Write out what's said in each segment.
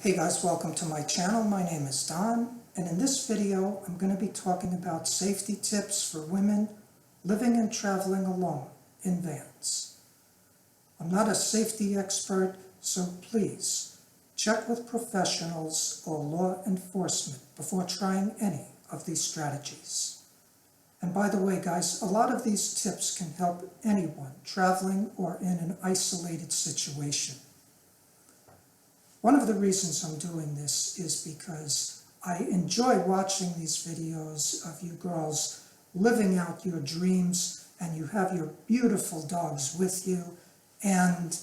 Hey guys, welcome to my channel. My name is Don, and in this video I'm going to be talking about safety tips for women living and traveling alone in vans. I'm not a safety expert, so please check with professionals or law enforcement before trying any of these strategies. And by the way guys, a lot of these tips can help anyone traveling or in an isolated situation. One of the reasons I'm doing this is because I enjoy watching these videos of you girls living out your dreams, and you have your beautiful dogs with you. And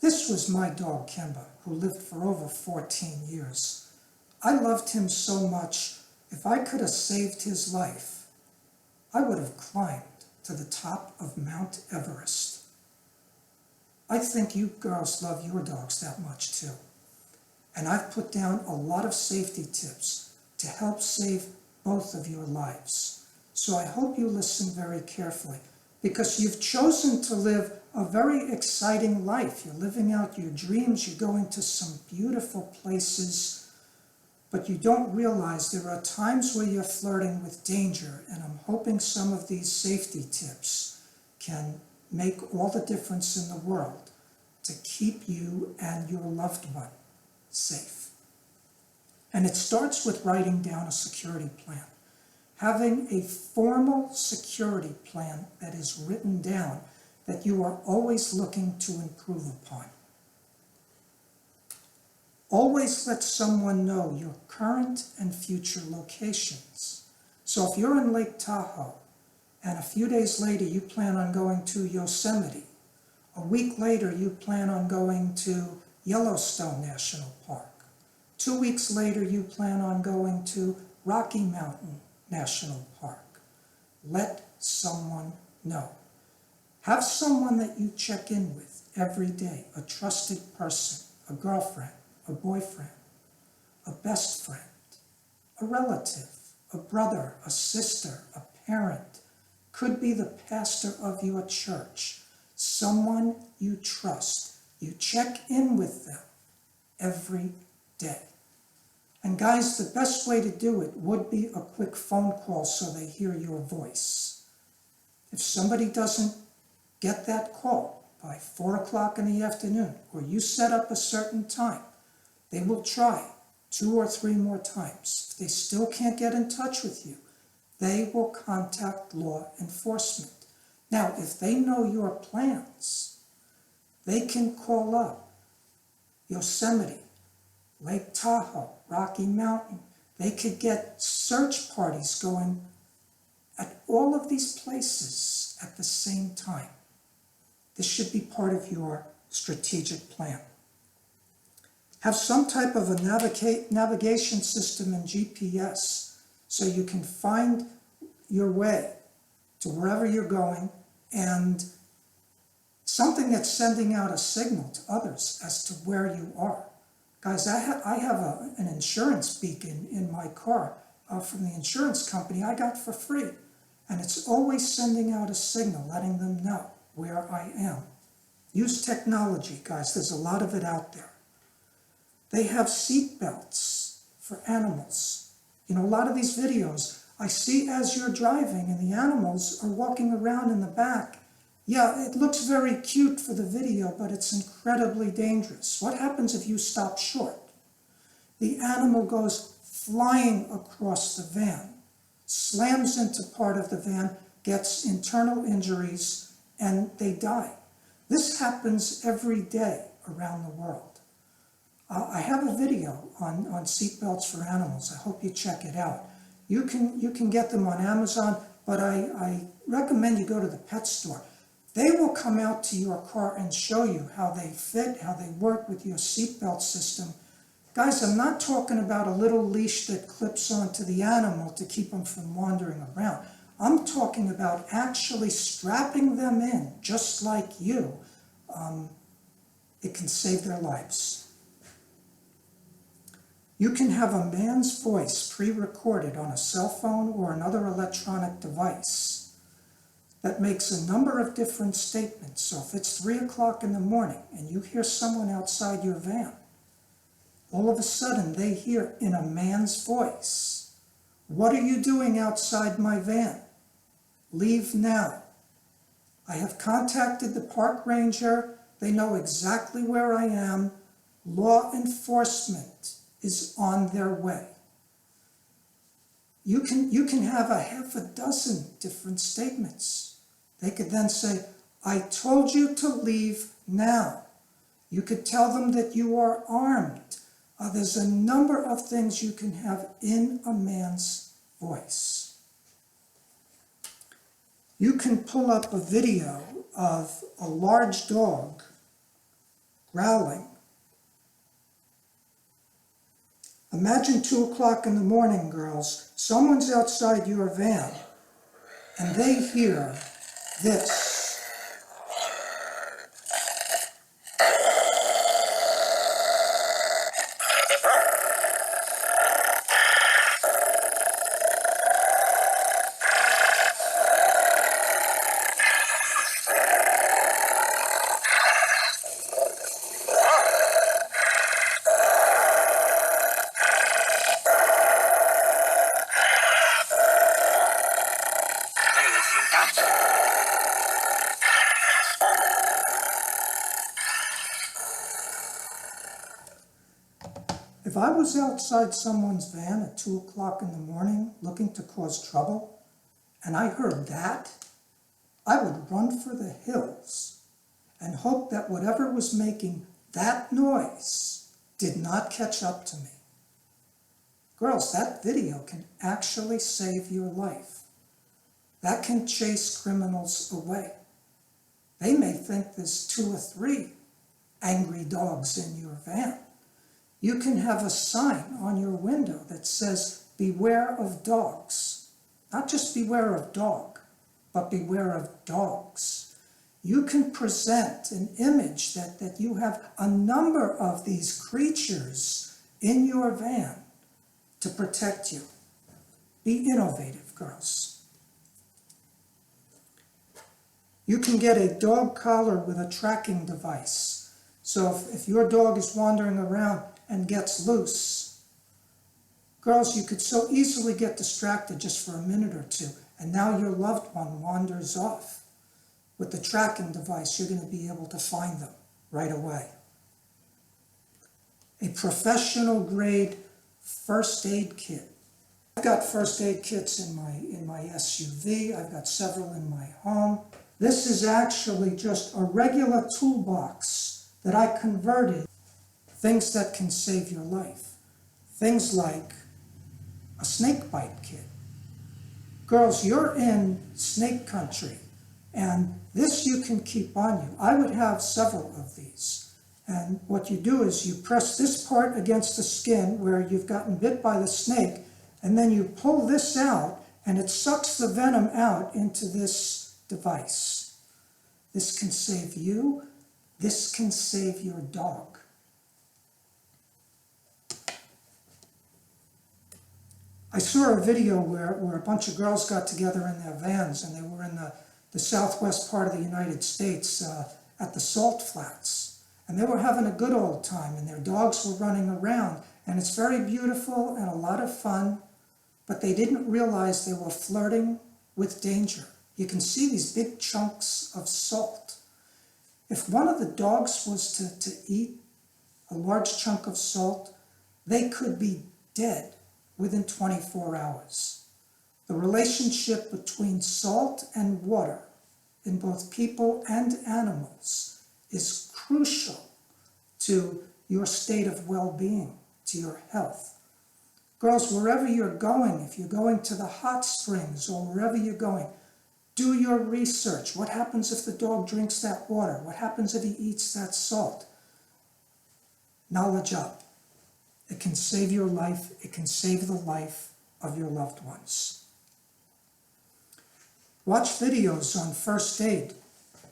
this was my dog Kemba, who lived for over 14 years. I loved him so much, if I could have saved his life, I would have climbed to the top of Mount Everest. I think you girls love your dogs that much too. And I've put down a lot of safety tips to help save both of your lives. So I hope you listen very carefully, because you've chosen to live a very exciting life. You're living out your dreams, you're going to some beautiful places, but you don't realize there are times where you're flirting with danger, and I'm hoping some of these safety tips can make all the difference in the world to keep you and your loved one safe. And it starts with writing down a security plan. Having a formal security plan that is written down that you are always looking to improve upon. Always let someone know your current and future locations. So if you're in Lake Tahoe and a few days later you plan on going to Yosemite, a week later you plan on going to Yellowstone National Park, 2 weeks later you plan on going to Rocky Mountain National Park, let someone know. Have someone that you check in with every day, a trusted person, a girlfriend, a boyfriend, a best friend, a relative, a brother, a sister, a parent, could be the pastor of your church, someone you trust. You check in with them every day. And guys, the best way to do it would be a quick phone call so they hear your voice. If somebody doesn't get that call by 4 o'clock in the afternoon, or you set up a certain time, they will try 2 or 3 more times. If they still can't get in touch with you, they will contact law enforcement. Now, if they know your plans, they can call up Yosemite, Lake Tahoe, Rocky Mountain. They could get search parties going at all of these places at the same time. This should be part of your strategic plan. Have some type of a navigation system and GPS so you can find your way to wherever you're going, and something that's sending out a signal to others as to where you are. Guys, I have an insurance beacon in my car from the insurance company I got for free. And it's always sending out a signal, letting them know where I am. Use technology, guys. There's a lot of it out there. They have seat belts for animals. You know, a lot of these videos I see as you're driving and the animals are walking around in the back. Yeah, it looks very cute for the video, but it's incredibly dangerous. What happens if you stop short? The animal goes flying across the van, slams into part of the van, gets internal injuries, and they die. This happens every day around the world. I have a video on seatbelts for animals. I hope you check it out. You can get them on Amazon, but I recommend you go to the pet store. They will come out to your car and show you how they fit, how they work with your seatbelt system. Guys, I'm not talking about a little leash that clips onto the animal to keep them from wandering around. I'm talking about actually strapping them in, just like you. It can save their lives. You can have a man's voice pre-recorded on a cell phone or another electronic device that makes a number of different statements. So if it's 3 o'clock in the morning and you hear someone outside your van, all of a sudden they hear in a man's voice, "What are you doing outside my van? Leave now. I have contacted the park ranger. They know exactly where I am. Law enforcement is on their way." You can have a half a dozen different statements. They could then say, "I told you to leave now." You could tell them that you are armed. There's a number of things you can have in a man's voice. You can pull up a video of a large dog growling. Imagine 2 o'clock in the morning, girls. Someone's outside your van and they hear this. If I was outside someone's van at 2 o'clock in the morning looking to cause trouble, and I heard that, I would run for the hills and hope that whatever was making that noise did not catch up to me. Girls, that video can actually save your life. That can chase criminals away. They may think there's 2 or 3 angry dogs in your van. You can have a sign on your window that says, "Beware of dogs." Not just beware of dog, but beware of dogs. You can present an image that you have a number of these creatures in your van to protect you. Be innovative, girls. You can get a dog collar with a tracking device. So if your dog is wandering around and gets loose, girls, you could so easily get distracted just for a minute or two, and now your loved one wanders off. With the tracking device, you're going to be able to find them right away. A professional grade first aid kit. I've got first aid kits in my SUV. I've got several in my home. This is actually just a regular toolbox that I converted. Things that can save your life. Things like a snake bite kit. Girls, you're in snake country, and this you can keep on you. I would have several of these. And what you do is you press this part against the skin where you've gotten bit by the snake, and then you pull this out, and it sucks the venom out into this device. This can save you. This can save your dog. I saw a video where a bunch of girls got together in their vans, and they were in the southwest part of the United States at the salt flats. And they were having a good old time, and their dogs were running around. And it's very beautiful and a lot of fun, but they didn't realize they were flirting with danger. You can see these big chunks of salt. If one of the dogs was to eat a large chunk of salt, they could be dead within 24 hours. The relationship between salt and water in both people and animals is crucial to your state of well-being, to your health. Girls, wherever you're going, if you're going to the hot springs or wherever you're going, do your research. What happens if the dog drinks that water? What happens if he eats that salt? Knowledge up. It can save your life. It can save the life of your loved ones. Watch videos on first aid.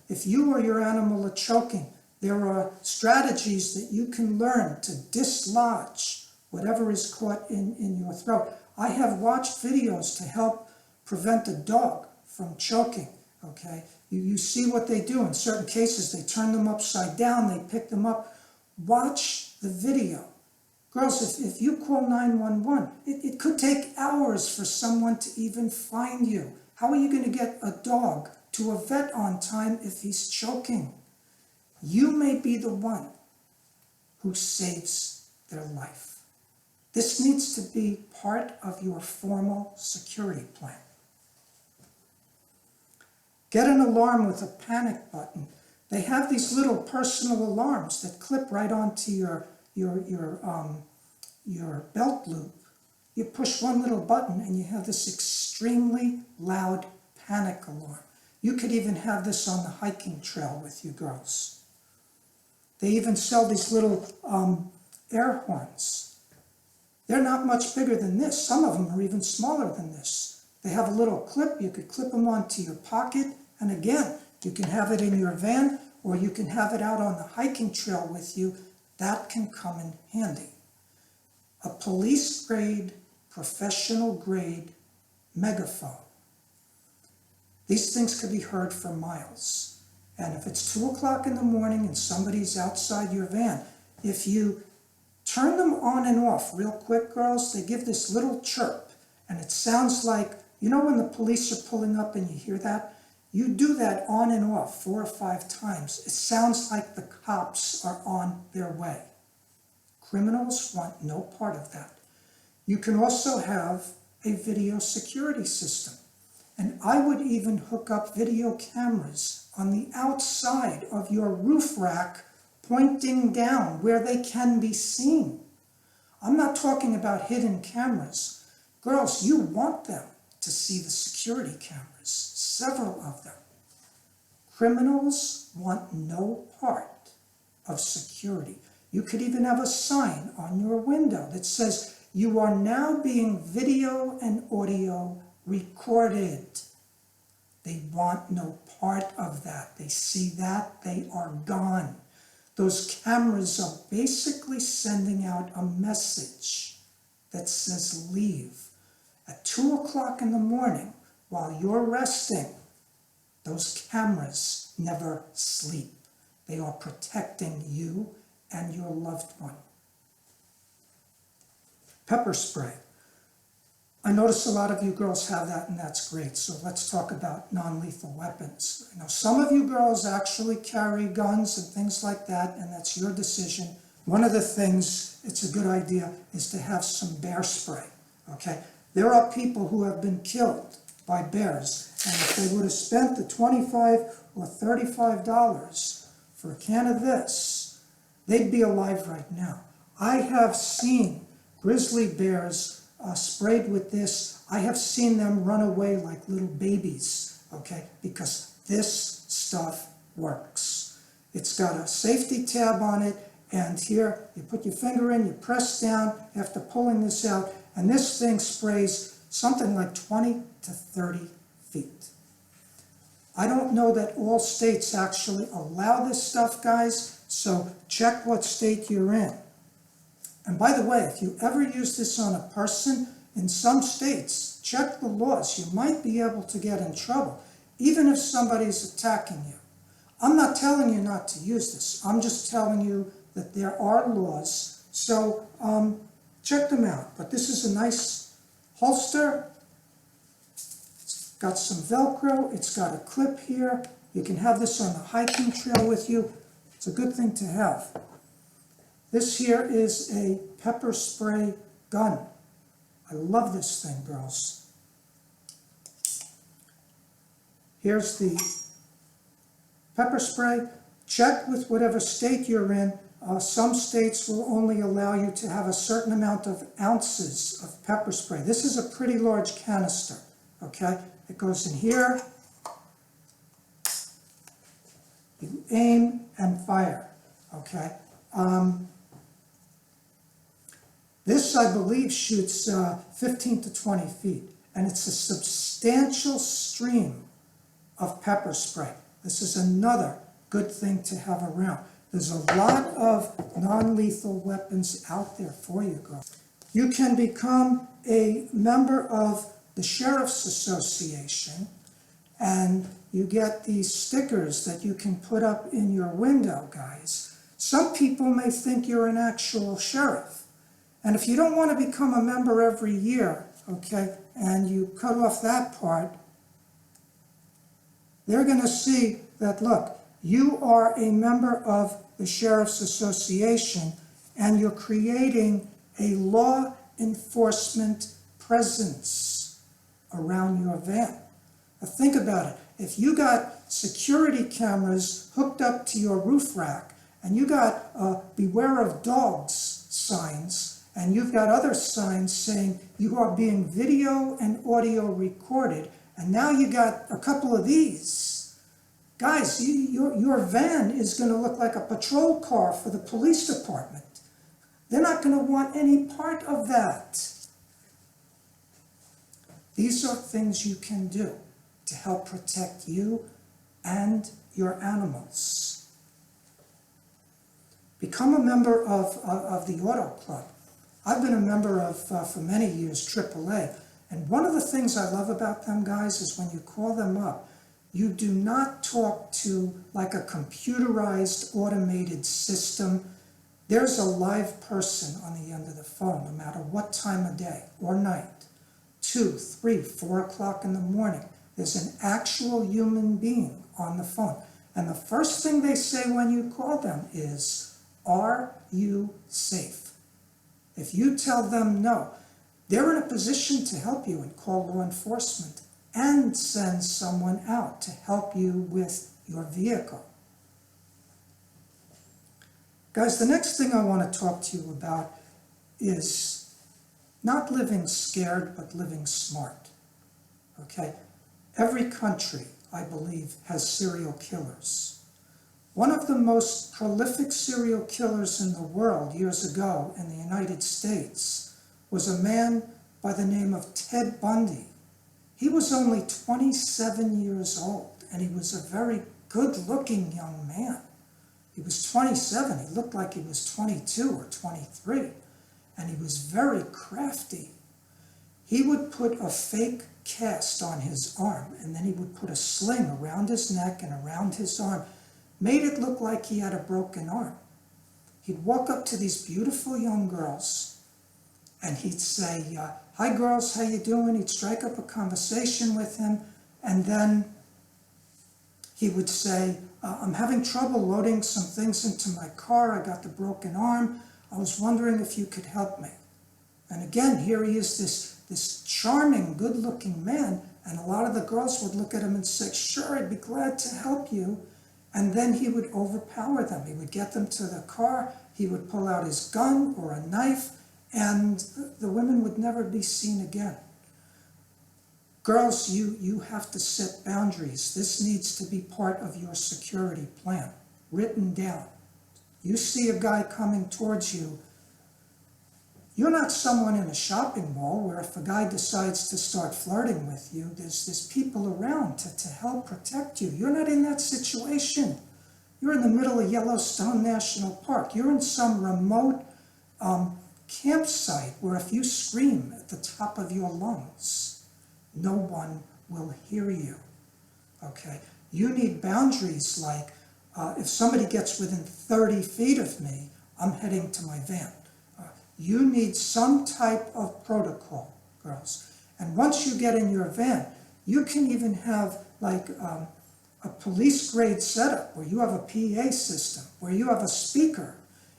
If you or your animal are choking, there are strategies that you can learn to dislodge whatever is caught in your throat. I have watched videos to help prevent a dog from choking, okay? You see what they do. In certain cases, they turn them upside down, they pick them up. Watch the video. Girls, if you call 911, it could take hours for someone to even find you. How are you going to get a dog to a vet on time if he's choking? You may be the one who saves their life. This needs to be part of your formal security plan. Get an alarm with a panic button. They have these little personal alarms that clip right onto your belt loop. You push one little button and you have this extremely loud panic alarm. You could even have this on the hiking trail with you girls. They even sell these little air horns. They're not much bigger than this. Some of them are even smaller than this. They have a little clip. You could clip them onto your pocket. And again, you can have it in your van or you can have it out on the hiking trail with you. That can come in handy. A police-grade, professional-grade megaphone. These things could be heard for miles. And if it's 2 o'clock in the morning and somebody's outside your van, if you turn them on and off real quick, girls, they give this little chirp. And it sounds like, you know when the police are pulling up and you hear that? You do that on and off 4 or 5 times. It sounds like the cops are on their way. Criminals want no part of that. You can also have a video security system. And I would even hook up video cameras on the outside of your roof rack pointing down where they can be seen. I'm not talking about hidden cameras. Girls, you want them to see the security cameras, several of them. Criminals want no part of security. You could even have a sign on your window that says, "You are now being video and audio recorded." They want no part of that. They see that, they are gone. Those cameras are basically sending out a message that says leave. At 2 o'clock in the morning, while you're resting, those cameras never sleep. They are protecting you and your loved one. Pepper spray. I notice a lot of you girls have that, and that's great. So let's talk about non-lethal weapons. I know some of you girls actually carry guns and things like that, and that's your decision. One of the things, it's a good idea, is to have some bear spray, okay? There are people who have been killed by bears, and if they would have spent the $25 or $35 for a can of this, they'd be alive right now. I have seen grizzly bears sprayed with this. I have seen them run away like little babies, okay, because this stuff works. It's got a safety tab on it, and here you put your finger in, you press down after pulling this out, and this thing sprays something like 20 to 30 feet. I don't know that all states actually allow this stuff, guys, so check what state you're in. And by the way, if you ever use this on a person, in some states, check the laws. You might be able to get in trouble, even if somebody's attacking you. I'm not telling you not to use this. I'm just telling you that there are laws. So check them out. But this is a nice holster. It's got some Velcro. It's got a clip here. You can have this on the hiking trail with you. It's a good thing to have. This here is a pepper spray gun. I love this thing, girls. Here's the pepper spray. Check with whatever state you're in. Some states will only allow you to have a certain amount of ounces of pepper spray. This is a pretty large canister, okay? It goes in here. You aim and fire, okay? This, I believe, shoots 15 to 20 feet, and it's a substantial stream of pepper spray. This is another good thing to have around. There's a lot of non-lethal weapons out there for you, girls. You can become a member of the Sheriff's Association, and you get these stickers that you can put up in your window, guys. Some people may think you're an actual sheriff. And if you don't want to become a member every year, okay, and you cut off that part, they're going to see that, look, you are a member of the Sheriff's Association and you're creating a law enforcement presence around your van. Now think about it. If you got security cameras hooked up to your roof rack and you got beware of dogs signs and you've got other signs saying you are being video and audio recorded, and now you got a couple of these, guys, your van is going to look like a patrol car for the police department. They're not going to want any part of that. These are things you can do to help protect you and your animals. Become a member of the Auto Club. I've been a member of, for many years, AAA. And one of the things I love about them, guys, is when you call them up, you do not talk to like a computerized, automated system. There's a live person on the end of the phone, no matter what time of day or night, 2, 3, 4 o'clock in the morning. There's an actual human being on the phone. And the first thing they say when you call them is, "Are you safe?" If you tell them no, they're in a position to help you and call law enforcement and send someone out to help you with your vehicle. Guys, the next thing I want to talk to you about is not living scared, but living smart. Okay? Every country, I believe, has serial killers. One of the most prolific serial killers in the world years ago in the United States was a man by the name of Ted Bundy. He was only 27 years old, and he was a very good-looking young man. He was 27. He looked like he was 22 or 23, and he was very crafty. He would put a fake cast on his arm, and then he would put a sling around his neck and around his arm, made it look like he had a broken arm. He'd walk up to these beautiful young girls, and he'd say, "Hi girls, how you doing?" He'd strike up a conversation with him, and then he would say, "I'm having trouble loading some things into my car. I got the broken arm. I was wondering if you could help me." And again, here he is, this charming, good-looking man, and a lot of the girls would look at him and say, "Sure, I'd be glad to help you." And then he would overpower them. He would get them to the car, he would pull out his gun or a knife, and the women would never be seen again. Girls, you have to set boundaries. This needs to be part of your security plan, written down. You see a guy coming towards you, you're not someone in a shopping mall where if a guy decides to start flirting with you, there's people around to help protect you. You're not in that situation. You're in the middle of Yellowstone National Park. You're in some remote campsite where if you scream at the top of your lungs, no one will hear you, okay? You need boundaries like, if somebody gets within 30 feet of me, I'm heading to my van. You need some type of protocol, girls. And once you get in your van, you can even have like a police-grade setup where you have a PA system, where you have a speaker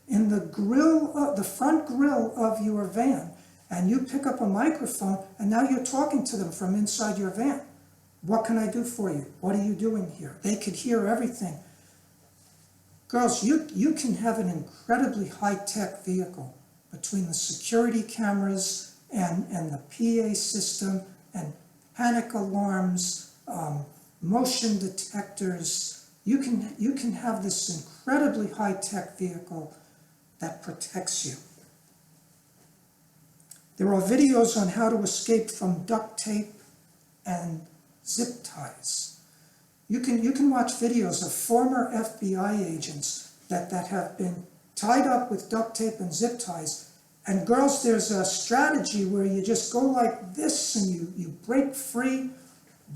in the grill, the front grill of your van, and you pick up a microphone, and now you're talking to them from inside your van. "What can I do for you? What are you doing here?" They could hear everything. Girls, you can have an incredibly high-tech vehicle between the security cameras and the PA system and panic alarms, motion detectors. You can have this incredibly high-tech vehicle that protects you. There are videos on how to escape from duct tape and zip ties. You can watch videos of former FBI agents that have been tied up with duct tape and zip ties. And girls, there's a strategy where you just go like this and you break free.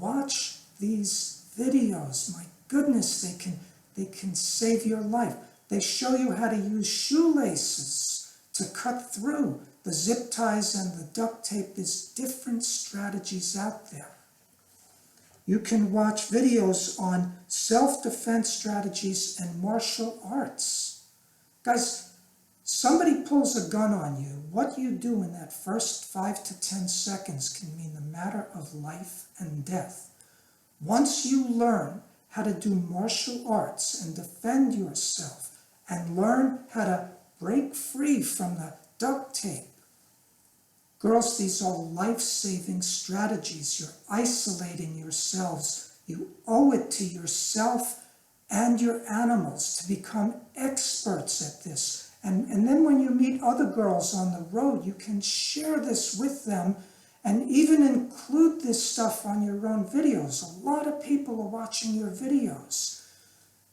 Watch these videos. My goodness, they can save your life. They show you how to use shoelaces to cut through the zip ties and the duct tape. There's different strategies out there. You can watch videos on self-defense strategies and martial arts. Guys, somebody pulls a gun on you. What you do in that first 5 to 10 seconds can mean the matter of life and death. Once you learn how to do martial arts and defend yourself and learn how to break free from the duct tape, girls, these are life-saving strategies. You're isolating yourselves. You owe it to yourself and your animals to become experts at this. And then when you meet other girls on the road, you can share this with them and even include this stuff on your own videos. A lot of people are watching your videos.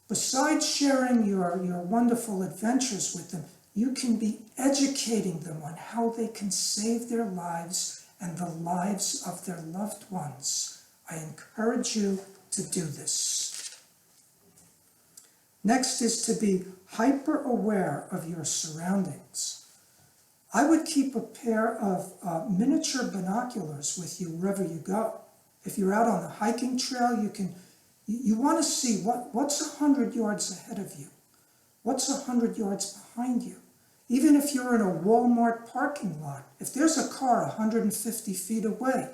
Besides sharing your wonderful adventures with them, you can be educating them on how they can save their lives and the lives of their loved ones. I encourage you to do this. Next is to be hyper aware of your surroundings. I would keep a pair of miniature binoculars with you wherever you go. If you're out on the hiking trail, you want to see what's 100 yards ahead of you. What's 100 yards behind you? Even if you're in a Walmart parking lot, if there's a car 150 feet away,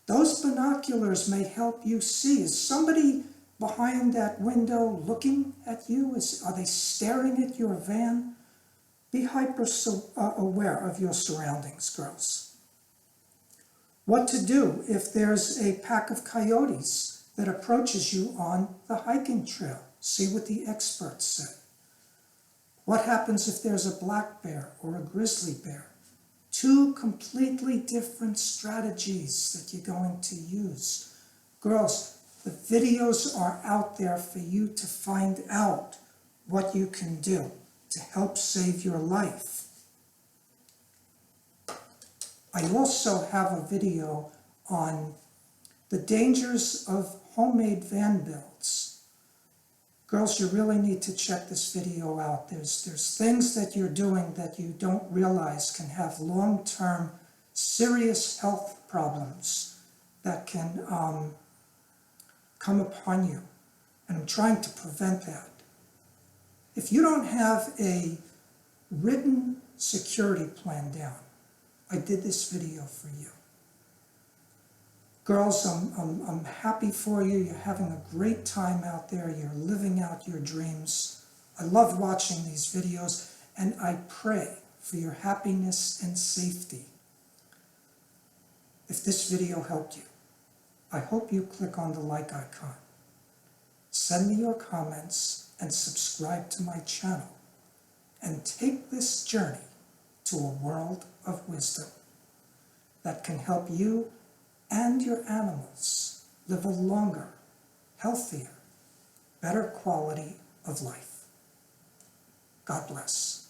those binoculars may help you see. Is somebody behind that window looking at you? Are they staring at your van? Be hyper aware of your surroundings, girls. What to do if there's a pack of coyotes that approaches you on the hiking trail? See what the experts say. What happens if there's a black bear or a grizzly bear? Two completely different strategies that you're going to use. Girls, the videos are out there for you to find out what you can do to help save your life. I also have a video on the dangers of homemade van builds. Girls, you really need to check this video out. There's things that you're doing that you don't realize can have long-term serious health problems that can come upon you. And I'm trying to prevent that. If you don't have a written security plan down, I did this video for you. Girls, I'm happy for you. You're having a great time out there. You're living out your dreams. I love watching these videos, and I pray for your happiness and safety. If this video helped you, I hope you click on the like icon. Send me your comments and subscribe to my channel, and take this journey to a world of wisdom that can help you and your animals live a longer, healthier, better quality of life. God bless.